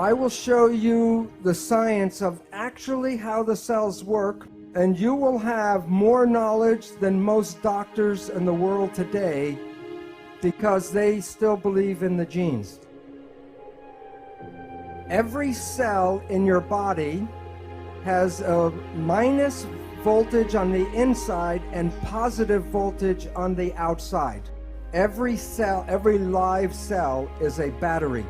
I will show you the science of actually how the cells work, and you will have more knowledge than most doctors in the world today because they still believe in the genes. Every cell in your body has a minus voltage on the inside and positive voltage on the outside. Every cell, every live cell is a battery.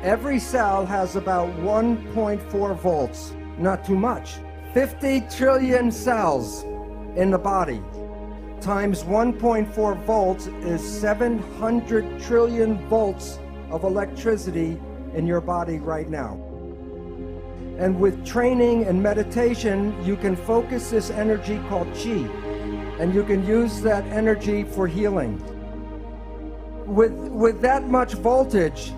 Every cell has about 1.4 volts, not too much. 50 trillion cells in the body times 1.4 volts is 700 trillion volts of electricity in your body right now. And with training and meditation, you can focus this energy called chi, and you can use that energy for healing. With that much voltage,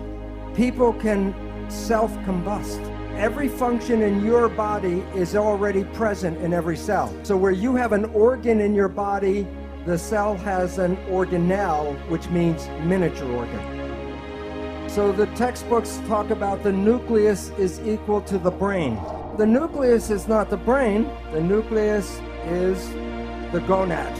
people can self-combust. Every function in your body is already present in every cell. So where you have an organ in your body, the cell has an organelle, which means miniature organ. So the textbooks talk about the nucleus is equal to the brain. The nucleus is not the brain, the nucleus is the gonad.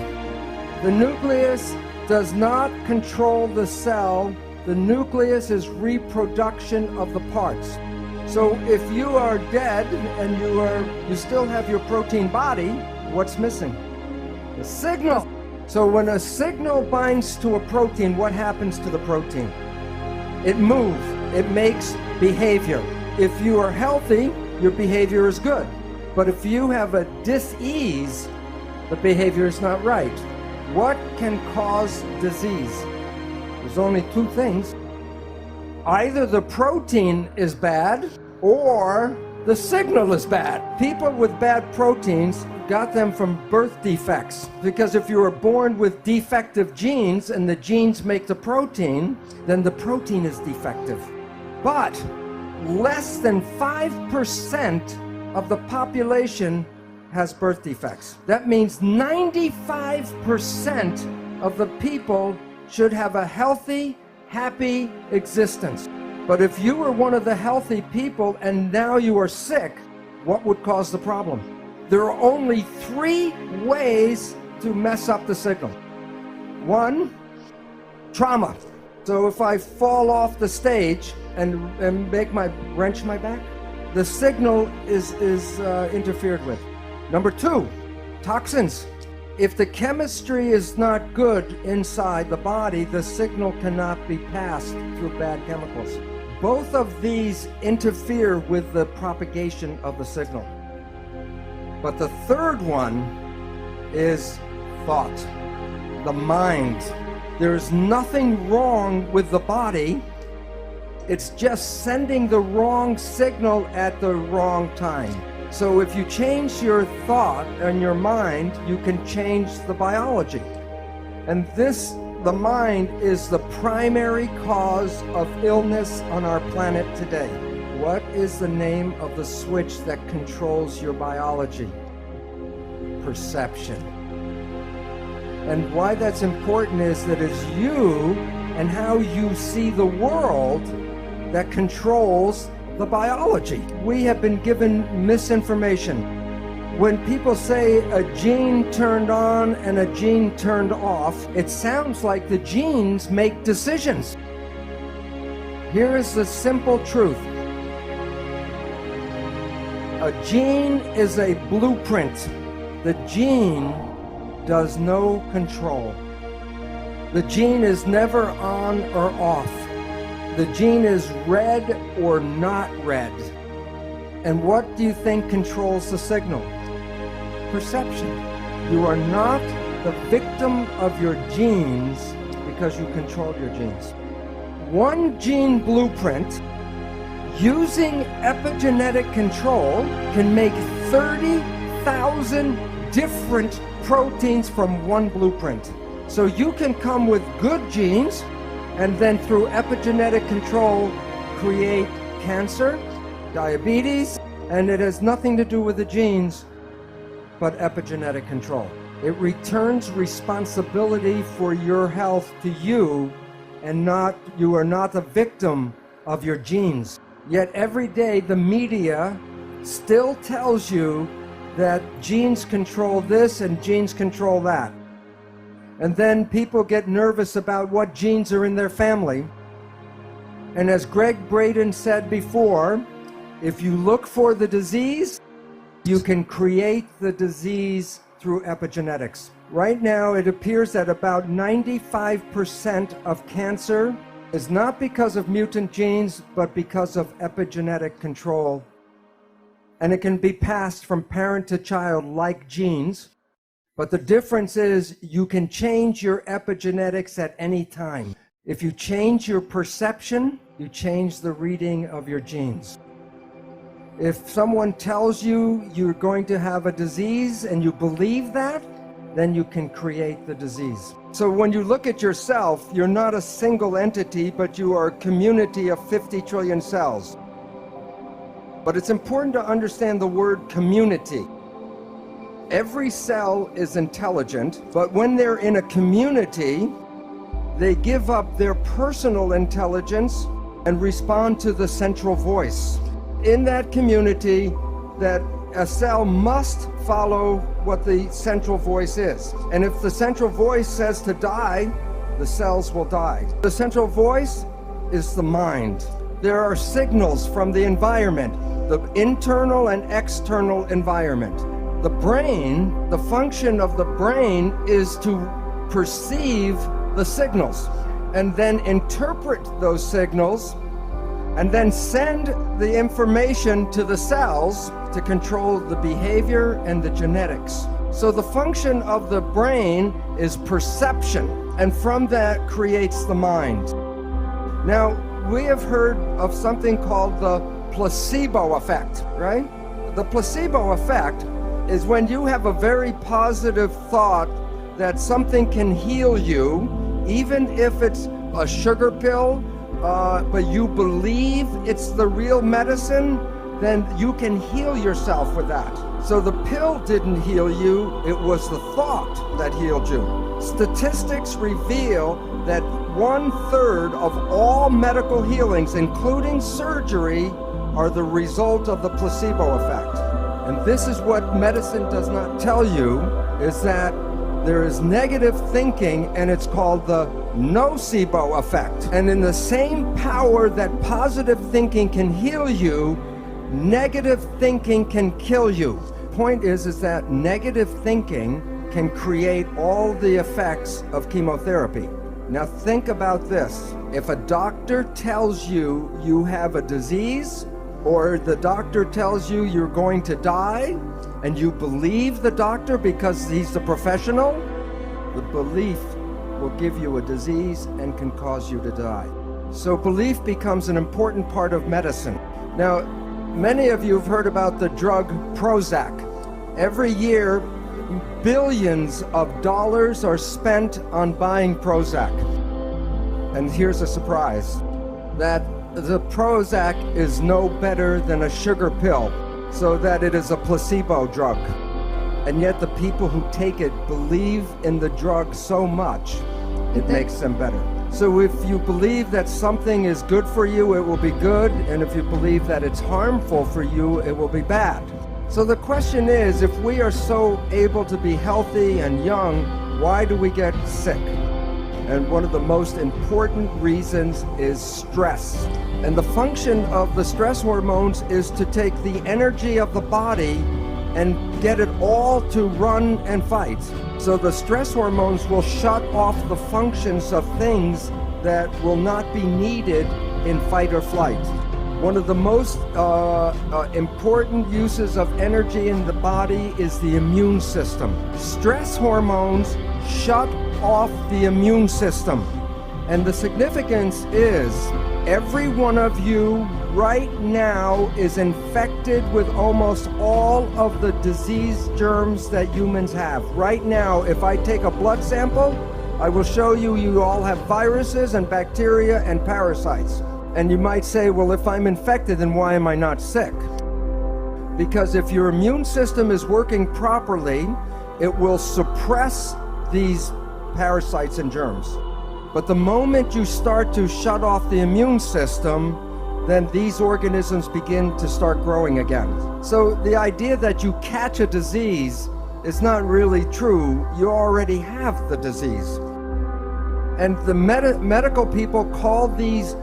The nucleus does not control the cell. The nucleus is reproduction of the parts. So if you are dead and you still have your protein body, what's missing? The signal. So when a signal binds to a protein, what happens to the protein? It moves, it makes behavior. If you are healthy, your behavior is good. But if you have a dis-ease, the behavior is not right. What can cause disease? There's only two things. Either the protein is bad or the signal is bad. People with bad proteins got them from birth defects, because if you were born with defective genes and the genes make the protein, then the protein is defective. But less than 5% of the population has birth defects. That means 95% of the people should have a healthy, happy existence. But if you were one of the healthy people and now you are sick, what would cause the problem? There are only 3 ways to mess up the signal. 1, trauma. So if I fall off the stage and wrench my back, the signal is interfered with. Number 2, toxins. If the chemistry is not good inside the body, the signal cannot be passed through bad chemicals. Both of these interfere with the propagation of the signal. But the third one is thought, the mind. There is nothing wrong with the body. It's just sending the wrong signal at the wrong time. So if you change your thought and your mind, you can change the biology. And the mind is the primary cause of illness on our planet today. What is the name of the switch that controls your biology? Perception. And why that's important is that it's you and how you see the world that controls the biology. We have been given misinformation. When people say a gene turned on and a gene turned off, it sounds like the genes make decisions. Here is the simple truth. A gene is a blueprint. The gene does no control. The gene is never on or off. The gene is red or not red. And what do you think controls the signal? Perception. You are not the victim of your genes because you control your genes. One gene blueprint using epigenetic control can make 30,000 different proteins from one blueprint. So you can come with good genes and then through epigenetic control create cancer, diabetes, and it has nothing to do with the genes but epigenetic control. It returns responsibility for your health to you, and you are not the victim of your genes. Yet every day the media still tells you that genes control this and genes control that. And then people get nervous about what genes are in their family. And as Greg Braden said before, if you look for the disease, you can create the disease through epigenetics. Right now, it appears that about 95% of cancer is not because of mutant genes, but because of epigenetic control. And it can be passed from parent to child like genes. But the difference is you can change your epigenetics at any time. If you change your perception, you change the reading of your genes. If someone tells you you're going to have a disease and you believe that, then you can create the disease. So when you look at yourself, you're not a single entity, but you are a community of 50 trillion cells. But it's important to understand the word community. Every cell is intelligent, but when they're in a community, they give up their personal intelligence and respond to the central voice. In that community, that a cell must follow what the central voice is. And if the central voice says to die, the cells will die. The central voice is the mind. There are signals from the environment, the internal and external environment. The brain, the function of the brain is to perceive the signals and then interpret those signals and then send the information to the cells to control the behavior and the genetics. So the function of the brain is perception, and from that creates the mind. Now, we have heard of something called the placebo effect, right? The placebo effect is when you have a very positive thought that something can heal you, even if it's a sugar pill, but you believe it's the real medicine, then you can heal yourself with that. So the pill didn't heal you, it was the thought that healed you. Statistics reveal that 1/3 of all medical healings, including surgery, are the result of the placebo effect. And this is what medicine does not tell you, is that there is negative thinking, and it's called the nocebo effect. And in the same power that positive thinking can heal you, negative thinking can kill you. Point is that negative thinking can create all the effects of chemotherapy. Now think about this. If a doctor tells you you have a disease, or the doctor tells you you're going to die, and you believe the doctor because he's the professional, the belief will give you a disease and can cause you to die. So belief becomes an important part of medicine. Now, many of you have heard about the drug Prozac. Every year, billions of dollars are spent on buying Prozac. And here's a surprise, that the Prozac is no better than a sugar pill, so that it is a placebo drug. And yet the people who take it believe in the drug so much, it makes them better. So if you believe that something is good for you, it will be good. And if you believe that it's harmful for you, it will be bad. So the question is, if we are so able to be healthy and young, why do we get sick? And one of the most important reasons is stress. And the function of the stress hormones is to take the energy of the body and get it all to run and fight. So the stress hormones will shut off the functions of things that will not be needed in fight or flight. One of the most important uses of energy in the body is the immune system. Stress hormones shut off the immune system. And the significance is every one of you right now is infected with almost all of the disease germs that humans have. Right now, if I take a blood sample, I will show you you all have viruses and bacteria and parasites. And you might say, well, if I'm infected, then why am I not sick? Because if your immune system is working properly, it will suppress these parasites and germs. But the moment you start to shut off the immune system, then these organisms begin to start growing again. So the idea that you catch a disease is not really true. You already have the disease. And the medical people call these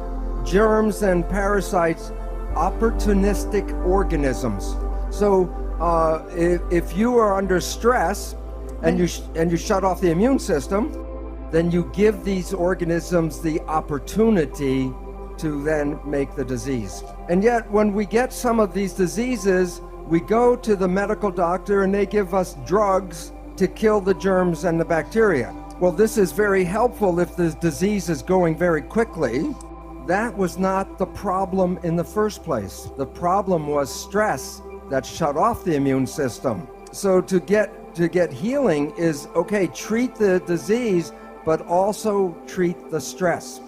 germs and parasites opportunistic organisms. So if you are under stress and you shut off the immune system, then you give these organisms the opportunity to then make the disease. And yet when we get some of these diseases, we go to the medical doctor and they give us drugs to kill the germs and the bacteria. Well, this is very helpful if the disease is going very quickly. That was not the problem in the first place. The problem was stress that shut off the immune system. So to get healing is, okay, treat the disease, but also treat the stress.